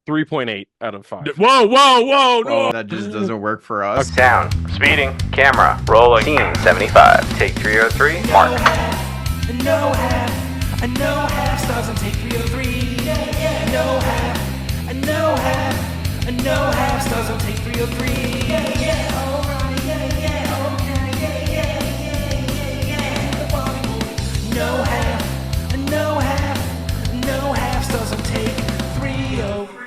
3.8 out of 5. Whoa, no! That just doesn't work for us. Sound, speeding, camera, rolling. Scene 75. Take 303. Mark. No half stars on take 303. No half stars on take 303. Alright, no half stars on take 303.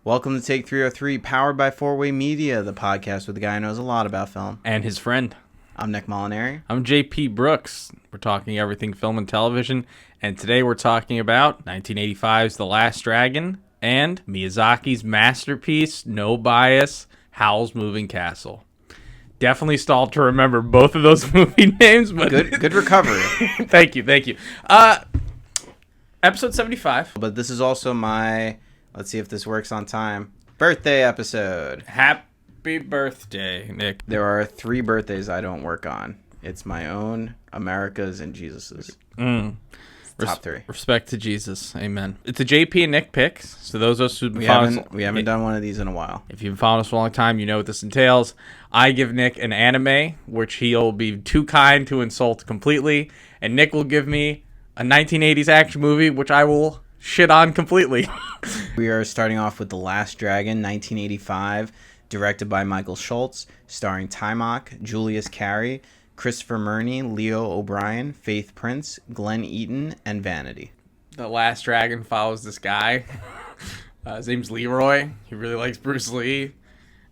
Welcome to Take 303, powered by 4-Way Media, the podcast with the guy who knows a lot about film. And his friend. I'm Nick Molinari. I'm JP Brooks. We're talking everything film and television, and today we're talking about 1985's The Last Dragon and Miyazaki's masterpiece, no bias, Howl's Moving Castle. Definitely stalled to remember both of those movie names, but Good recovery. Thank you. Episode 75. But this is also my, let's see if this works on time, birthday episode. Happy birthday, Nick. There are 3 birthdays I don't work on. It's my own, America's, and Jesus's. Top 3. Respect to Jesus. Amen. It's a JP and Nick pick. So those of us who've We followed haven't done one of these in a while. If you've been following us for a long time, you know what this entails. I give Nick an anime, which he'll be too kind to insult completely. And Nick will give me a 1980s action movie, which I will shit on completely. We are starting off with The Last Dragon, 1985, directed by Michael Schultz, starring Timok, Julius Carey, Christopher Murney, Leo O'Brien, Faith Prince, Glenn Eaton, and Vanity. The Last Dragon follows this guy. His name's Leroy. He really likes Bruce Lee.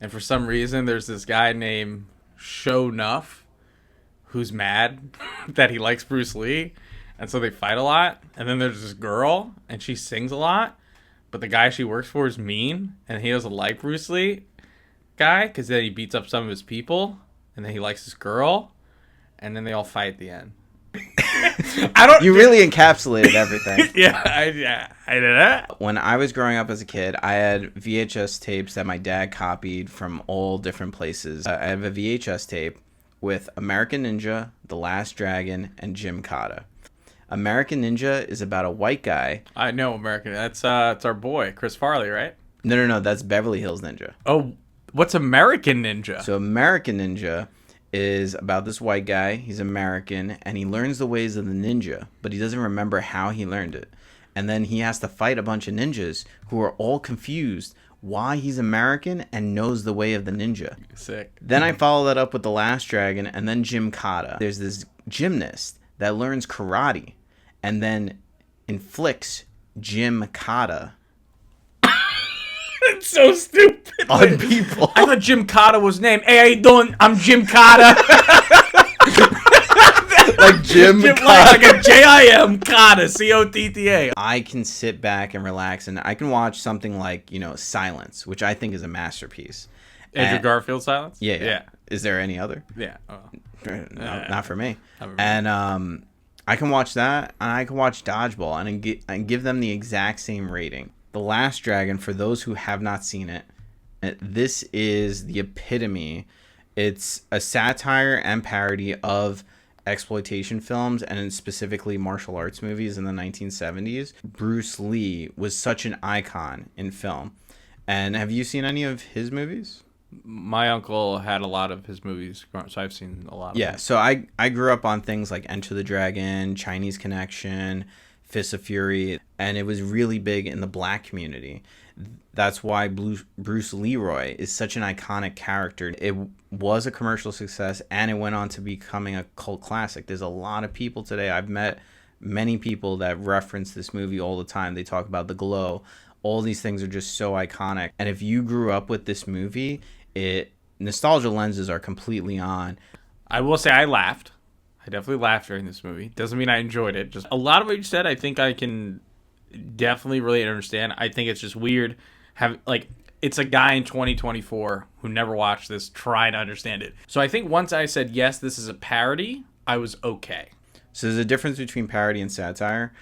And for some reason, there's this guy named Sho Nuff who's mad that he likes Bruce Lee. And so they fight a lot. And then there's this girl, and she sings a lot. But the guy she works for is mean, and he doesn't like Bruce Lee guy because then he beats up some of his people. And then he likes this girl. And then they all fight at the end. You really encapsulated everything. I did that. When I was growing up as a kid, I had VHS tapes that my dad copied from all different places. I have a VHS tape with American Ninja, The Last Dragon, and Jim Cotta. American Ninja is about a white guy. I know American. That's it's our boy, Chris Farley, right? No, that's Beverly Hills Ninja. Oh, what's American Ninja? So American Ninja is about this white guy. He's American, and he learns the ways of the ninja, but he doesn't remember how he learned it. And then he has to fight a bunch of ninjas who are all confused why he's American and knows the way of the ninja. Sick. Then I follow that up with The Last Dragon and then Jim Cotta. There's this gymnast that learns karate and then inflicts Jim Cotta It's so stupid. on people. I thought Jim Cotta was named. Hey, how you doing? I'm Jim Cotta. Like Jim Cotta. Like a J-I-M Cotta, C-O-T-T-A. I can sit back and relax, and I can watch something like, Silence, which I think is a masterpiece. Andrew And- Garfield silence? Yeah. Is there any other? Yeah. Oh. No, not for me. Not for me. And I can watch that, and I can watch Dodgeball, and give them the exact same rating. The Last Dragon, for those who have not seen it, this is the epitome. It's a satire and parody of exploitation films, and specifically martial arts movies in the 1970s. Bruce Lee was such an icon in film. And have you seen any of his movies? My uncle had a lot of his movies, so I've seen a lot of them. So I grew up on things like Enter the Dragon, Chinese Connection, Fist of Fury, and it was really big in the black community. That's why Bruce Leroy is such an iconic character. It was a commercial success, and it went on to becoming a cult classic. There's a lot of people today. I've met many people that reference this movie all the time. They talk about The Glow. All these things are just so iconic. And if you grew up with this movie, nostalgia lenses are completely on. I will say I laughed. I definitely laughed during this movie. Doesn't mean I enjoyed it. Just a lot of what you said, I think I can definitely really understand. I think it's just weird. It's a guy in 2024 who never watched this trying to understand it. So I think once I said, yes, this is a parody, I was okay. So there's a difference between parody and satire.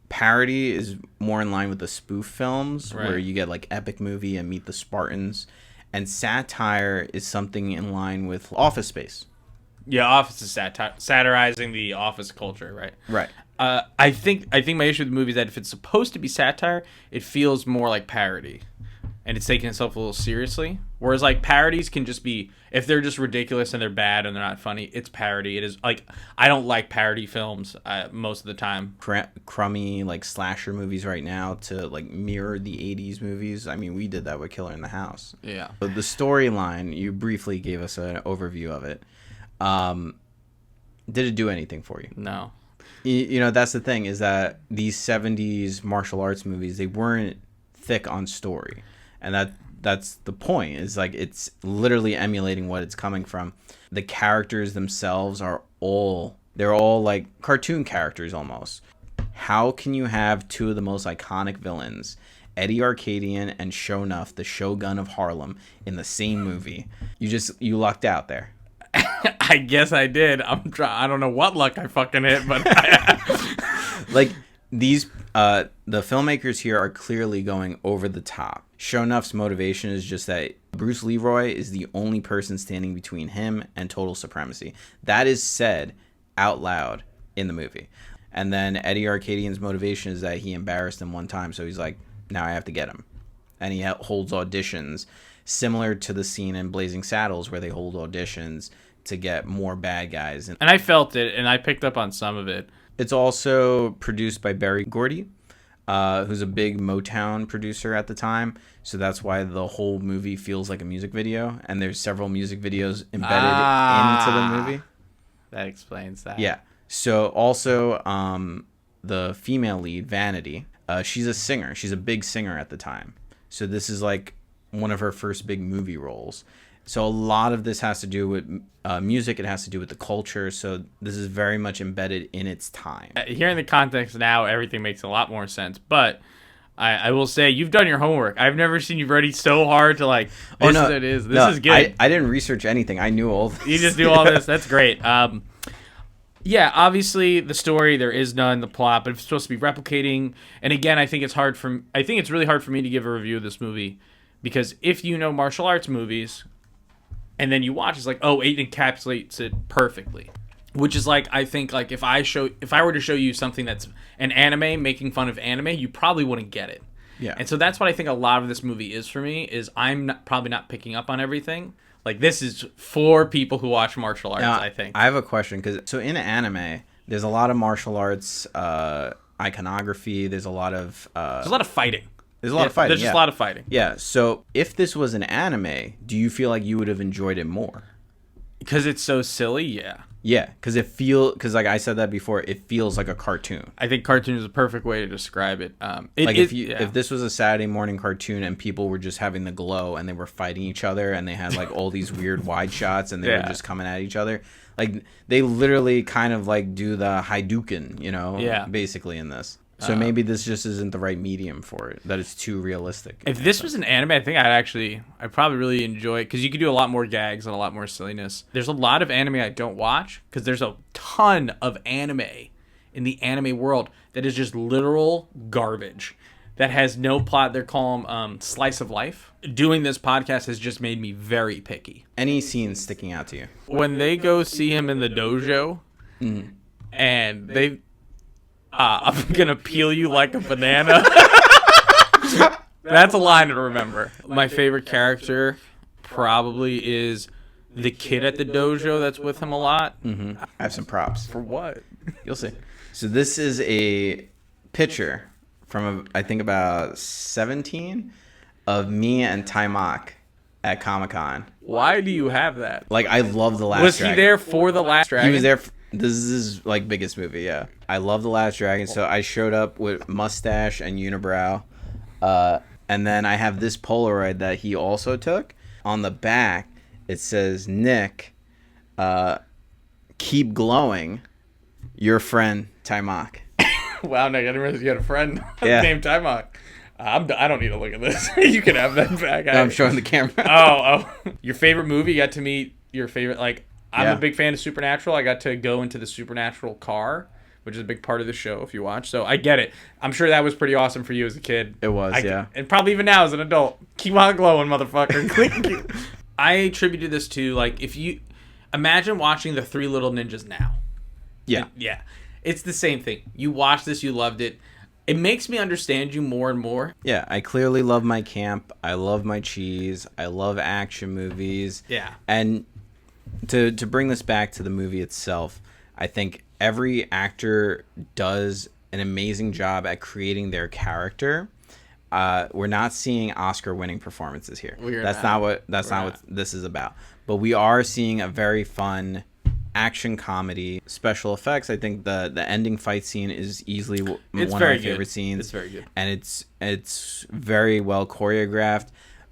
Parody is more in line with the spoof films, Right. where you get like Epic Movie and Meet the Spartans. And satire is something in line with Office Space. Yeah, Office is satirizing the office culture, right? Right. I think my issue with the movie is that if it's supposed to be satire, it feels more like parody, and it's taking itself a little seriously. Whereas like parodies can just be, if they're just ridiculous and they're bad and they're not funny, it's parody. It is like, I don't like parody films most of the time. Crummy like slasher movies right now to like mirror the 80s movies. I mean, we did that with Killer in the House. Yeah. But the storyline, you briefly gave us an overview of it. Did it do anything for you? No. You know, that's the thing, is that these 70s martial arts movies, they weren't thick on story. And that's the point, is like it's literally emulating what it's coming from. The characters themselves are they're all like cartoon characters almost. How can you have two of the most iconic villains, Eddie Arcadian and Shonuff, the Shogun of Harlem, in the same movie? You lucked out there. I guess I did. I don't know what luck I fucking hit, but like these the filmmakers here are clearly going over the top. Shonuff's motivation is just that Bruce Leroy is the only person standing between him and total supremacy. That is said out loud in the movie. And then Eddie Arcadian's motivation is that he embarrassed him one time, so he's like, now I have to get him. And he holds auditions similar to the scene in Blazing Saddles where they hold auditions to get more bad guys. And I felt it, and I picked up on some of it. It's also produced by Berry Gordy, who's a big Motown producer at the time. So that's why the whole movie feels like a music video. And there's several music videos embedded into the movie. That explains that. Yeah. So also the female lead, Vanity, she's a singer. She's a big singer at the time. So this is like one of her first big movie roles. So a lot of this has to do with music. It has to do with the culture. So this is very much embedded in its time. Hearing the context now, everything makes a lot more sense. But I will say, you've done your homework. I've never seen you ready so hard to like, this is good. I didn't research anything. I knew all this. You just do all this. That's great. Yeah, obviously the story, there is none, the plot, but it's supposed to be replicating. And again, I think it's really hard for me to give a review of this movie, because if you know martial arts movies and then you watch, it's like, oh, it encapsulates it perfectly. Which is like, I think like if I were to show you something that's an anime making fun of anime, you probably wouldn't get it. Yeah. And so that's what I think a lot of this movie is for me, is probably not picking up on everything. Like, this is for people who watch martial arts, now, I think. I have a question, so in anime, there's a lot of martial arts iconography. There's a lot of fighting. There's a lot of fighting. There's just a lot of fighting. Yeah. So if this was an anime, do you feel like you would have enjoyed it more? Because it's so silly, yeah. Yeah, because like I said that before, it feels like a cartoon. I think cartoon is a perfect way to describe it. If this was a Saturday morning cartoon and people were just having the glow and they were fighting each other and they had like all these weird wide shots and they were just coming at each other, like they literally kind of like do the Hadouken, basically in this. So maybe this just isn't the right medium for it, that it's too realistic. If this was an anime, I think I'd probably really enjoy it, because you could do a lot more gags and a lot more silliness. There's a lot of anime I don't watch, because there's a ton of anime in the anime world that is just literal garbage, that has no plot. They call them slice of life. Doing this podcast has just made me very picky. Any scenes sticking out to you? When they go see him in the dojo, and they... I'm gonna peel you like a banana. That's a line to remember. My favorite character probably is the kid at the dojo that's with him a lot. Mm-hmm. I have some props. For what? You'll see. So this is a picture from, I think, about 17 of me and Taimak at Comic-Con. Why do you have that? Like, I love The Last Dragon. Was he there for The Last Dragon? He was there. This is his like biggest movie, yeah. I love The Last Dragon, so I showed up with mustache and unibrow. And then I have this Polaroid that he also took. On the back, it says, Nick, keep glowing, your friend, Taimak. Wow, Nick, I didn't realize you had a friend named Taimak. I don't need to look at this. You can have that back. No, I'm showing the camera. Oh. Your favorite movie? You got to meet your favorite, like... I'm a big fan of Supernatural. I got to go into the Supernatural car, which is a big part of the show if you watch. So I get it. I'm sure that was pretty awesome for you as a kid. It was, yeah. And probably even now as an adult. Keep on glowing, motherfucker. I attributed this to, like, if you... Imagine watching The Three Little Ninjas now. Yeah. Yeah. It's the same thing. You watched this, you loved it. It makes me understand you more and more. Yeah, I clearly love my camp. I love my cheese. I love action movies. Yeah. And to bring this back to the movie itself, I think every actor does an amazing job at creating their character. We're not seeing Oscar-winning performances here. That's not what this is about. But we are seeing a very fun action comedy, special effects. I think the ending fight scene is easily one of my favorite scenes. It's very good, and it's very well choreographed.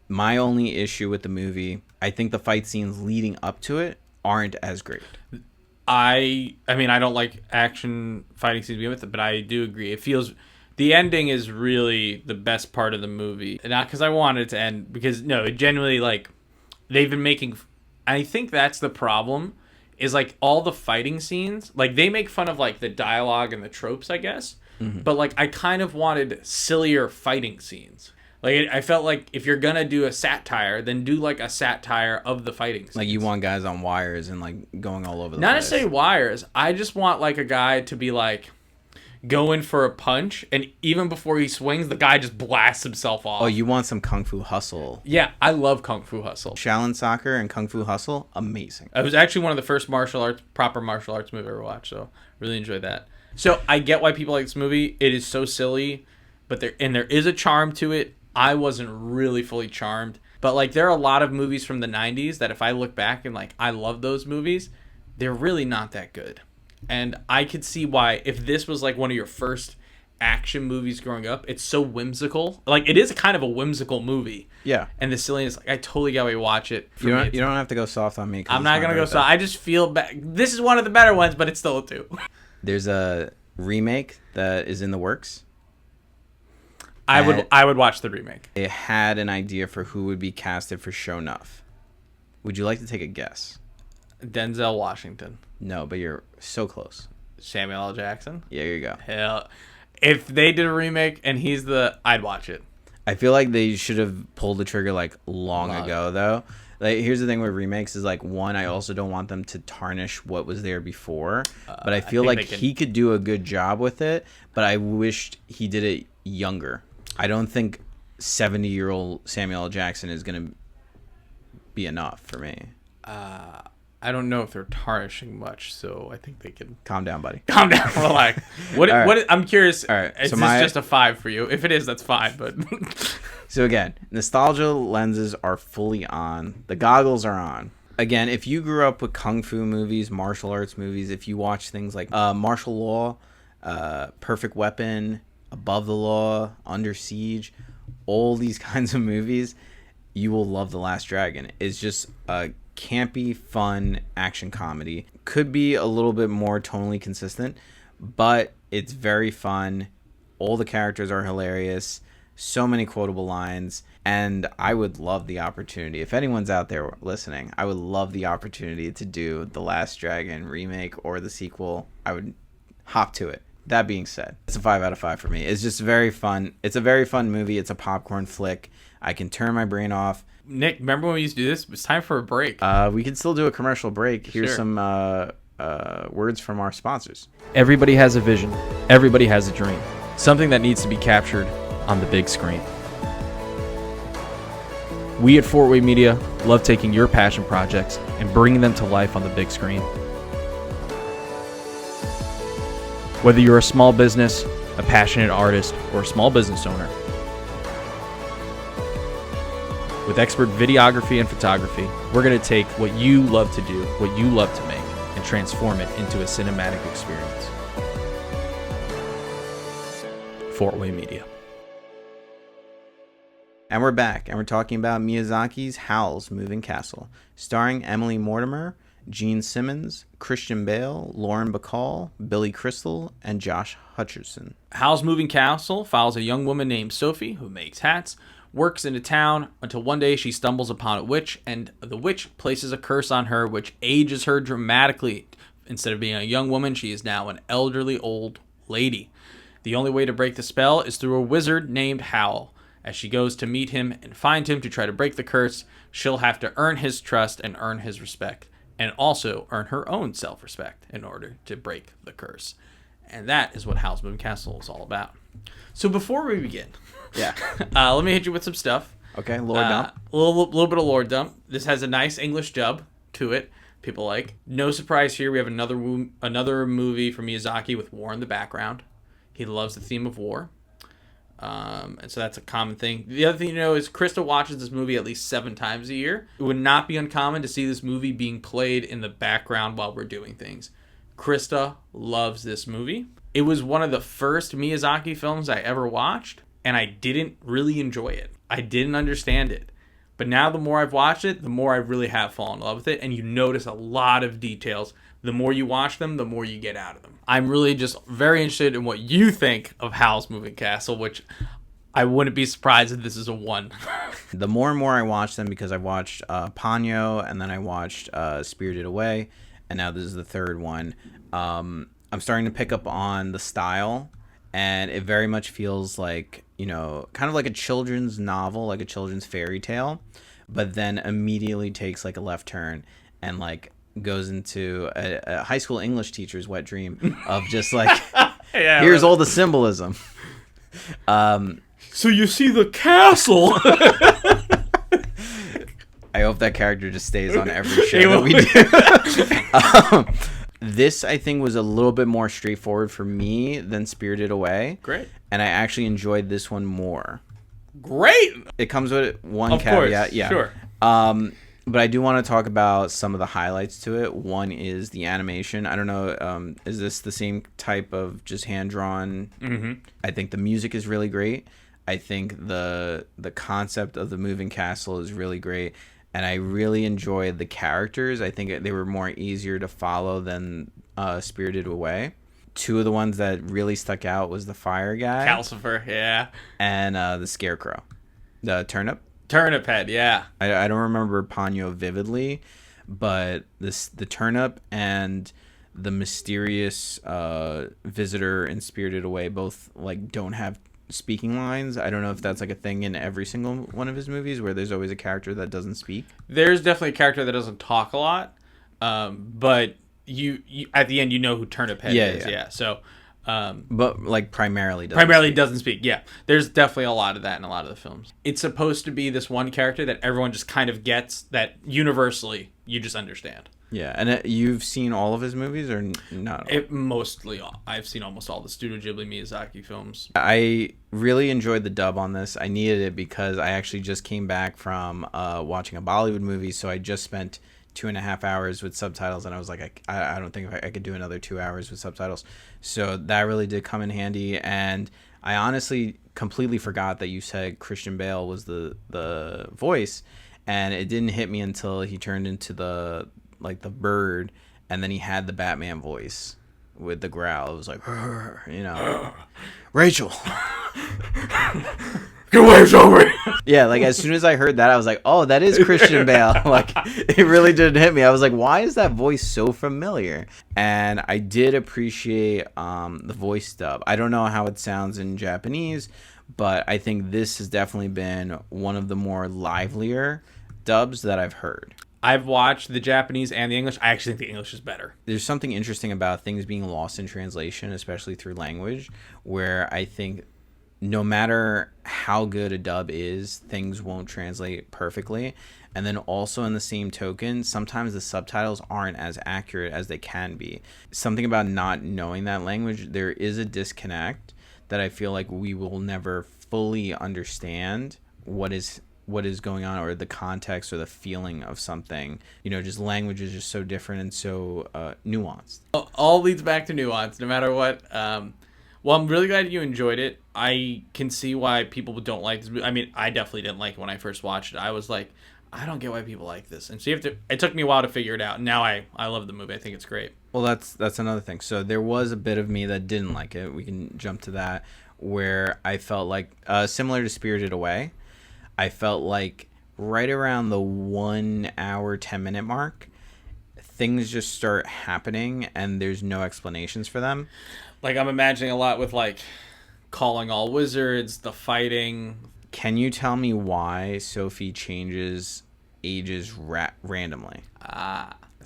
My only issue with the movie, I think the fight scenes leading up to it aren't as great. I mean, I don't like action fighting scenes to begin with, but I do agree. It feels the ending is really the best part of the movie. Not because I wanted it to end, because no, it genuinely, like, they've been making. I think that's the problem. Is like all the fighting scenes, like they make fun of like the dialogue and the tropes, I guess. Mm-hmm. But like I kind of wanted sillier fighting scenes. Like I felt like if you're gonna do a satire, then do like a satire of the fighting scenes. Like you want guys on wires and like going all over the place. Not necessarily wires. I just want like a guy to be like going for a punch, and even before he swings, the guy just blasts himself off. Oh, you want some Kung Fu Hustle. Yeah, I love Kung Fu Hustle. Shaolin Soccer and Kung Fu Hustle, amazing. It was actually one of the first proper martial arts movies I ever watched, so really enjoyed that. So I get why people like this movie. It is so silly, but there is a charm to it. I wasn't really fully charmed. But like there are a lot of movies from the 90s that if I look back and like I love those movies, they're really not that good. And I could see why, if this was like one of your first action movies growing up, it's so whimsical. Like, it is kind of a whimsical movie. Yeah. And the silliness, like, I totally got why you watch it. You don't have to go soft on me. I'm not going to go soft. I just feel bad. This is one of the better ones, but it's still a 2. There's a remake that is in the works. I would watch the remake. They had an idea for who would be casted for Show Enough. Would you like to take a guess? Denzel Washington. No, but you're so close. Samuel L. Jackson? Yeah, here you go. Hell, if they did a remake and I'd watch it. I feel like they should have pulled the trigger like long ago, though. Like, here's the thing with remakes is like, one, I also don't want them to tarnish what was there before, but I feel like he could do a good job with it. But I wished he did it younger. I don't think 70-year-old Samuel L. Jackson is gonna be enough for me. I don't know if they're tarnishing much, so I think they can calm down, buddy. Calm down, relax. What? I'm curious. All right, is this just a 5 for you? If it is, that's fine. But so again, nostalgia lenses are fully on. The goggles are on. Again, if you grew up with kung fu movies, martial arts movies, if you watch things like Martial Law, Perfect Weapon, Above the Law, Under Siege, all these kinds of movies, you will love The Last Dragon. It's just a campy, fun action comedy. Could be a little bit more tonally consistent, but it's very fun. All the characters are hilarious. So many quotable lines. And I would love the opportunity. If anyone's out there listening, I would love the opportunity to do The Last Dragon remake or the sequel. I would hop to it. That being said, it's a 5 out of 5 for me. It's just very fun. It's a very fun movie. It's a popcorn flick. I can turn my brain off. Nick, remember when we used to do this? It's time for a break. We could still do a commercial break. Here's some words from our sponsors. Everybody has a vision. Everybody has a dream. Something that needs to be captured on the big screen. We at Fort Wayne Media love taking your passion projects and bringing them to life on the big screen. Whether you're a small business, a passionate artist, or a small business owner, with expert videography and photography, we're going to take what you love to do, what you love to make, and transform it into a cinematic experience. Fort Wayne Media. And we're back, and we're talking about Miyazaki's Howl's Moving Castle, starring Emily Mortimer, Gene Simmons, Christian Bale, Lauren Bacall, Billy Crystal, and Josh Hutcherson. Howl's Moving Castle follows a young woman named Sophie who makes hats, works in a town until one day she stumbles upon a witch, and the witch places a curse on her which ages her dramatically. Instead of being a young woman, she is now an elderly old lady. The only way to break the spell is through a wizard named Howl. As she goes to meet him and find him to try to break the curse, she'll have to earn his trust and earn his respect, and also earn her own self-respect in order to break the curse. And that is what Howl's Moving Castle is all about. So before we begin, Yeah. let me hit you with some stuff. Okay, lore dump. A little bit of lore dump. This has a nice English dub to it. People like. No surprise here. We have another movie from Miyazaki with war in the background. He loves the theme of war. And so that's a common thing. The other thing you know is Krista watches this movie at least 7 times a year. It would not be uncommon to see this movie being played in the background while we're doing things. Krista loves this movie. It was one of the first Miyazaki films I ever watched, and I didn't really enjoy it. I didn't understand it. But now the more I've watched it, the more I really have fallen in love with it, and you notice a lot of details. The more you watch them, the more you get out of them. I'm really just very interested in what you think of Howl's Moving Castle, which I wouldn't be surprised if this is a 1. The more and more I watch them, because I've watched Ponyo, and then I watched Spirited Away, and now this is the third one, I'm starting to pick up on the style, and it very much feels like, you know, kind of like a children's novel, like a children's fairy tale, but then immediately takes like a left turn and like goes into a high school English teacher's wet dream of just like, Yeah, here's all the symbolism. So you see the castle. I hope that character just stays on every show that we do. This, I think, was a little bit more straightforward for me than Spirited Away. Great. And I actually enjoyed this one more. Great. It comes with one Of caveat. course, Yeah. sure. But I do want to talk about some of the highlights to it. One is the animation. I don't know, is this the same type of just hand-drawn? Mm-hmm. I think the music is really great. I think the concept of the moving castle is really great. And I really enjoyed the characters. I think they were more easier to follow than Spirited Away. 2 of the ones that really stuck out was the fire guy. Calcifer, yeah. And the scarecrow. The turnip. Turnip head, yeah. I don't remember Ponyo vividly, but the turnip and the mysterious visitor in Spirited Away both like don't have speaking lines. I don't know if that's like a thing in every single one of his movies where there's always a character that doesn't speak. There's definitely a character that doesn't talk a lot, but you at the end you know who Turnip Head is. Yeah. So, but like primarily doesn't speak. Yeah, there's definitely a lot of that in a lot of the films. It's supposed to be this one character that everyone just kind of gets, that universally you just understand. Yeah, and you've seen all of his movies or not? Mostly all. I've seen almost all the Studio Ghibli Miyazaki films. I really enjoyed the dub on this. I needed it because I actually just came back from watching a Bollywood movie, so I just spent 2.5 hours with subtitles, and I was like, I don't think I could do another 2 hours with subtitles. So that really did come in handy, and I honestly completely forgot that you said Christian Bale was the voice, and it didn't hit me until he turned into the bird, and then he had the Batman voice with the growl. It was like, you know, Rachel, Get away from me! yeah. Like as soon as I heard that, I was like, oh, that is Christian Bale. Like it really didn't hit me. I was like, why is that voice so familiar? And I did appreciate the voice dub. I don't know how it sounds in Japanese, but I think this has definitely been one of the more livelier dubs that I've heard. I've watched the Japanese and the English. I actually think the English is better. There's something interesting about things being lost in translation, especially through language, where I think no matter how good a dub is, things won't translate perfectly. And then also in the same token, sometimes the subtitles aren't as accurate as they can be. Something about not knowing that language, there is a disconnect that I feel like we will never fully understand what is going on, or the context or the feeling of something. You know, just language is just so different and so nuanced. All leads back to nuance, no matter what. Well, I'm really glad you enjoyed it. I can see why people don't like this movie. I mean, I definitely didn't like it when I first watched it. I was like, I don't get why people like this. And so it took me a while to figure it out. Now I love the movie. I think it's great. Well, that's another thing. So there was a bit of me that didn't like it. We can jump to that, where I felt like, similar to Spirited Away, I felt like right around the 1 hour, 10-minute mark, things just start happening and there's no explanations for them. Like, I'm imagining a lot with, like, calling all wizards, the fighting. Can you tell me why Sophie changes ages randomly?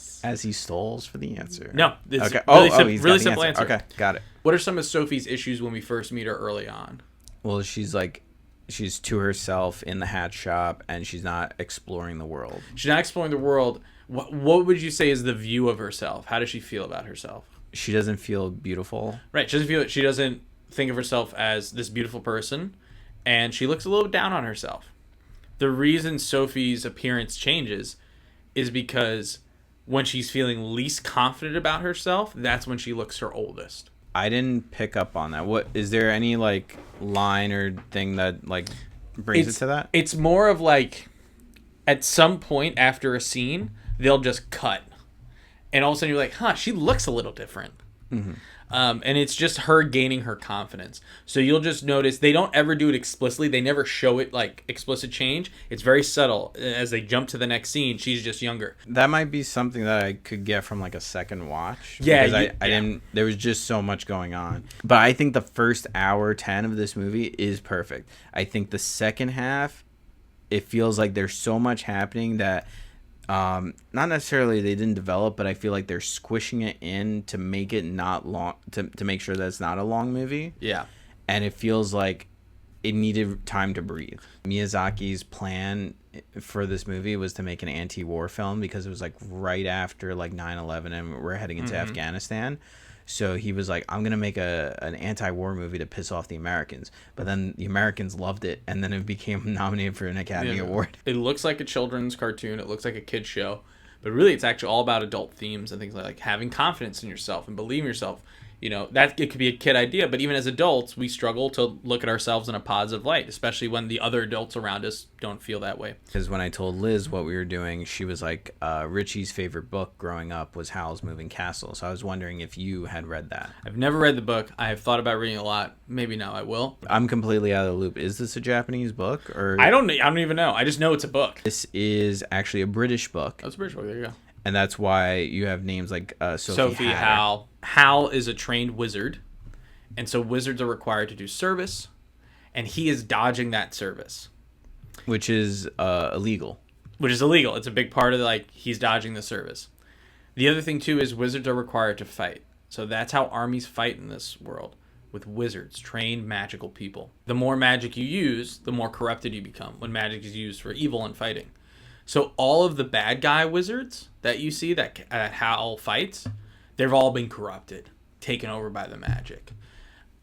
Yes. As he stalls for the answer. No. It's Okay. really, He's really got the simple answer. Okay, got it. What are some of Sophie's issues when we first meet her early on? Well, she's to herself in the hat shop, and she's not exploring the world. She's not exploring the world. What would you say is the view of herself? How does she feel about herself? She doesn't feel beautiful. Right. She doesn't think of herself as this beautiful person, and she looks a little down on herself. The reason Sophie's appearance changes is because when she's feeling least confident about herself, that's when she looks her oldest. I didn't pick up on that. What is there any like line or thing that like brings it to that? It's more of like at some point after a scene, they'll just cut. And all of a sudden you're like, huh, she looks a little different. Mm-hmm. And it's just her gaining her confidence. So you'll just notice they don't ever do it explicitly. They never show it like explicit change. It's very subtle. As they jump to the next scene, she's just younger. That might be something that I could get from like a second watch. Yeah, because I didn't. There was just so much going on. But I think the first hour 10 of this movie is perfect. I think the second half, it feels like there's so much happening that. Not necessarily they didn't develop, but I feel like they're squishing it in to make it not long, to make sure that it's not a long movie. Yeah. And it feels like it needed time to breathe. Miyazaki's plan for this movie was to make an anti-war film because it was like right after like 9/11 and we're heading into Afghanistan. So he was like, I'm going to make an anti-war movie to piss off the Americans. But then the Americans loved it, and then it became nominated for an Academy Award. It looks like a children's cartoon. It looks like a kid's show. But really, it's actually all about adult themes and things like having confidence in yourself and believing yourself. You know, that it could be a kid idea, but even as adults, we struggle to look at ourselves in a positive light, especially when the other adults around us don't feel that way. Because when I told Liz what we were doing, she was like, Richie's favorite book growing up was Howl's Moving Castle. So I was wondering if you had read that. I've never read the book. I have thought about reading a lot. Maybe now I will. I'm completely out of the loop. Is this a Japanese book? Or I don't even know. I just know it's a book. This is actually a British book. Oh, it's a British book. There you go. And that's why you have names like Sophie Hatter. Howl. Howl is a trained wizard. And so wizards are required to do service. And he is dodging that service. Which is illegal. Which is illegal. It's a big part of like he's dodging the service. The other thing too is wizards are required to fight. So that's how armies fight in this world. With wizards, trained magical people. The more magic you use, the more corrupted you become when magic is used for evil and fighting. So all of the bad guy wizards that you see that Howl fights, they've all been corrupted, taken over by the magic.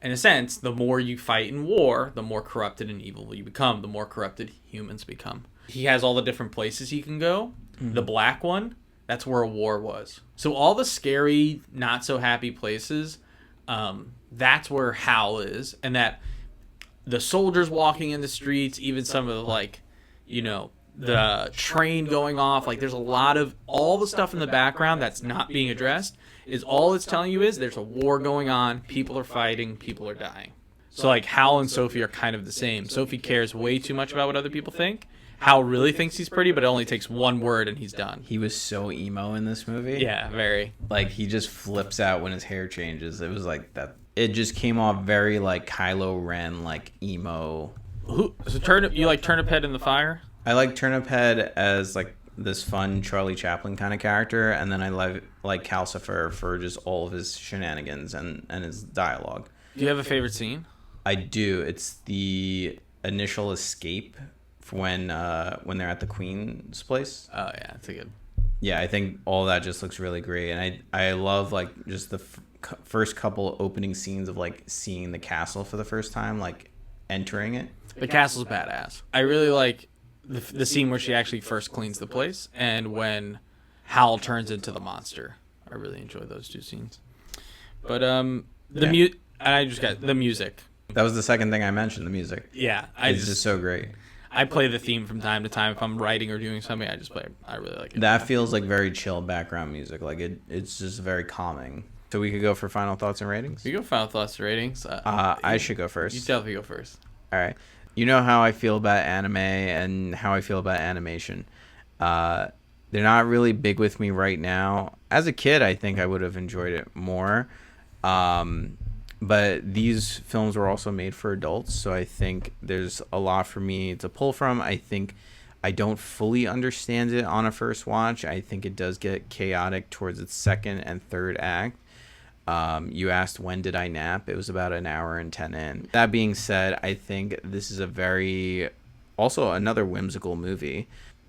In a sense, the more you fight in war, the more corrupted and evil you become, the more corrupted humans become. He has all the different places he can go. Mm-hmm. The black one, that's where a war was. So all the scary, not so happy places, that's where Howl is. And that the soldiers walking in the streets, even some of the like, you know, the train going off, like there's a lot of all the stuff in the background that's not being addressed is all it's telling you is there's a war going on, people are fighting, people are dying. So like Howl and Sophie are kind of the same. Sophie cares way too much about what other people think. Howl really thinks he's pretty, but it only takes one word and he's done. He was so emo in this movie. Yeah, very. Like he just flips out when his hair changes. It was like that. It just came off very like Kylo Ren, like emo. You like Turnip Head in the Fire? I like Turnip Head as like this fun Charlie Chaplin kind of character, and then I like Calcifer for just all of his shenanigans and his dialogue. Do you have a favorite scene? I do. It's the initial escape when they're at the Queen's place. Oh yeah, it's a good. Yeah, I think all that just looks really great, and I love like just the first couple opening scenes of like seeing the castle for the first time, like entering it. The castle's badass. I really like the scene where she actually first cleans the place and when Howl turns into the monster. I really enjoy those two scenes. But I just got the music. That was the second thing I mentioned, the music. Yeah, it's just so great. I play the theme from time to time if I'm writing or doing something. I just play it. I really like it. That feels like very chill background music. Like it's just very calming. So we could go for final thoughts and ratings. We go final thoughts and ratings. I should go first. You definitely go first. All right. You know how I feel about anime and how I feel about animation. They're not really big with me right now. As a kid, I think I would have enjoyed it more. But these films were also made for adults, so I think there's a lot for me to pull from. I think I don't fully understand it on a first watch. I think it does get chaotic towards its second and third act. You asked when did I nap? It was about an hour and 10 in. That being said, I think this is also another whimsical movie.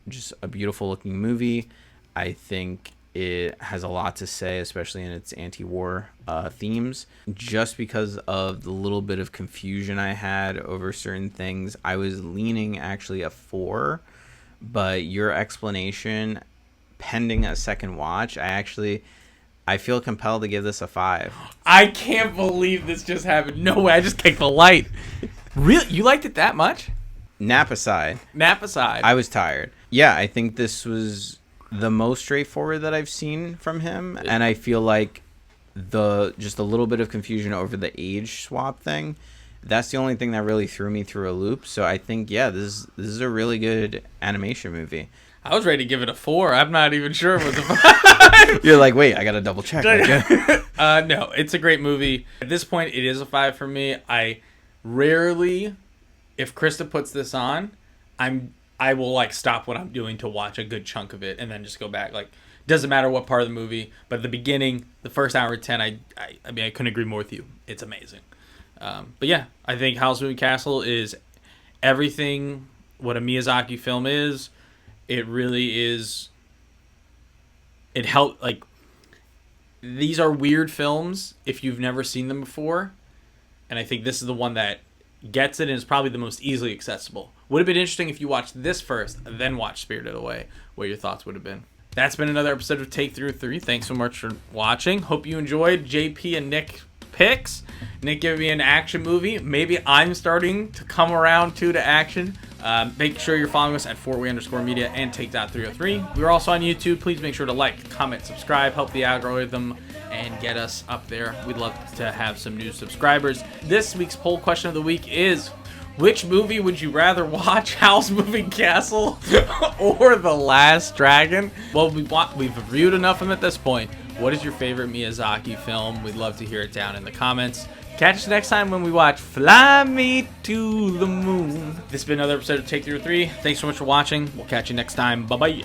Just a beautiful looking movie. I think it has a lot to say, especially in its anti-war themes. Just because of the little bit of confusion I had over certain things, I was leaning actually a 4. But your explanation, pending a second watch, I feel compelled to give this a 5. I can't believe this just happened. No way, I just kicked the light. Really? You liked it that much? Nap aside. Nap aside. I was tired. Yeah, I think this was the most straightforward that I've seen from him. And I feel like just a little bit of confusion over the age swap thing, that's the only thing that really threw me through a loop. So I think, yeah, this is a really good animation movie. I was ready to give it a 4. I'm not even sure it was a 5. You're like, wait, I gotta double check. No, it's a great movie. At this point, it is a 5 for me. I rarely, if Krista puts this on, I will like stop what I'm doing to watch a good chunk of it and then just go back. Like, doesn't matter what part of the movie, but at the beginning, the first hour 10, I mean, I couldn't agree more with you. It's amazing. But yeah, I think Howl's Moving Castle is everything what a Miyazaki film is. It really is. It helped, like, these are weird films if you've never seen them before. And I think this is the one that gets it and is probably the most easily accessible. Would have been interesting if you watched this first, then watched Spirited Away, what your thoughts would have been. That's been another episode of Take 3. Thanks so much for watching. Hope you enjoyed JP and Nick picks. Nick gave me an action movie. Maybe I'm starting to come around to action. Make sure you're following us at 4way_media and Take.303. We're also on YouTube. Please make sure to like, comment, subscribe, help the algorithm, and get us up there. We'd love to have some new subscribers. This week's poll question of the week is, which movie would you rather watch, Howl's Moving Castle or The Last Dragon? Well, we've reviewed enough of them at this point. What is your favorite Miyazaki film? We'd love to hear it down in the comments. Catch us next time when we watch Fly Me to the Moon. This has been another episode of Take 3. Thanks so much for watching. We'll catch you next time. Bye-bye.